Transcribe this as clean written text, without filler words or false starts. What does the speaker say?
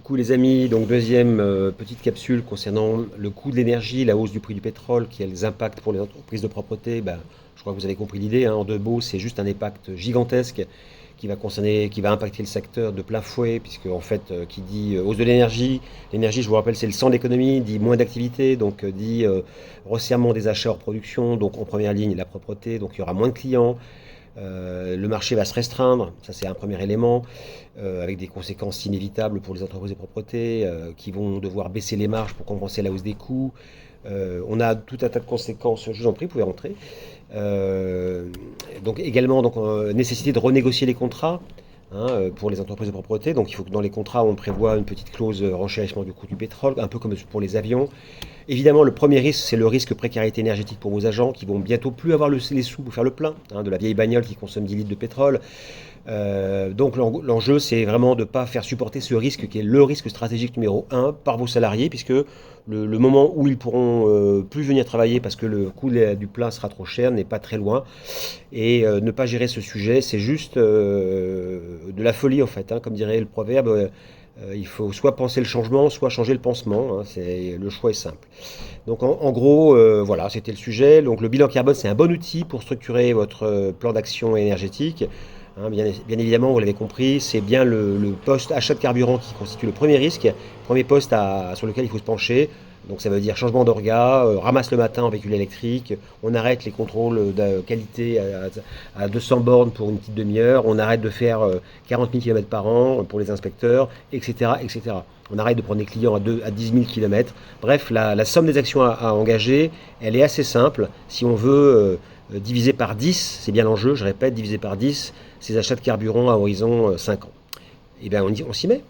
coup les amis, donc deuxième petite capsule concernant le coût de l'énergie, la hausse du prix du pétrole, quels impacts pour les entreprises de propreté. Ben, je crois que vous avez compris l'idée, hein. En deux mots, c'est juste un impact gigantesque qui va impacter le secteur de plein fouet, puisque en fait, qui dit hausse de l'énergie, je vous rappelle, c'est le sang de l'économie, dit moins d'activité, donc dit resserrement des achats hors production, donc en première ligne la propreté, donc il y aura moins de clients. Le marché va se restreindre, ça c'est un premier élément, avec des conséquences inévitables pour les entreprises de propreté qui vont devoir baisser les marges pour compenser la hausse des coûts. On a tout un tas de conséquences, je vous en prie, vous pouvez rentrer. Euh, donc également, nécessité de renégocier les contrats, hein, pour les entreprises de propreté. Donc il faut que dans les contrats, on prévoit une petite clause renchérissement du coût du pétrole, un peu comme pour les avions. Évidemment, le premier risque, c'est le risque précarité énergétique pour vos agents qui vont bientôt plus avoir les sous pour faire le plein, hein, de la vieille bagnole qui consomme 10 litres de pétrole. Donc l'enjeu, c'est vraiment de ne pas faire supporter ce risque qui est le risque stratégique numéro un par vos salariés, puisque le moment où ils pourront plus venir travailler parce que le coût du plein sera trop cher n'est pas très loin. Et ne pas gérer ce sujet, c'est juste de la folie en fait, hein, comme dirait le proverbe. Il faut soit penser le changement, soit changer le pansement, hein, le choix est simple. Donc en gros, voilà, c'était le sujet. Donc le bilan carbone, c'est un bon outil pour structurer votre plan d'action énergétique. Hein, bien évidemment, vous l'avez compris, c'est bien le poste achat de carburant qui constitue le premier risque, premier poste sur lequel il faut se pencher. Donc ça veut dire changement d'orga, ramasse le matin en véhicule électrique, on arrête les contrôles de qualité à 200 bornes pour une petite demi-heure, on arrête de faire 40 000 km par an pour les inspecteurs, etc., etc. On arrête de prendre des clients à 10 000 km. Bref, la somme des actions à engager, elle est assez simple. Si on veut diviser par 10, c'est bien l'enjeu, je répète, diviser par 10, ces achats de carburant à horizon 5 ans. Eh bien, on s'y met.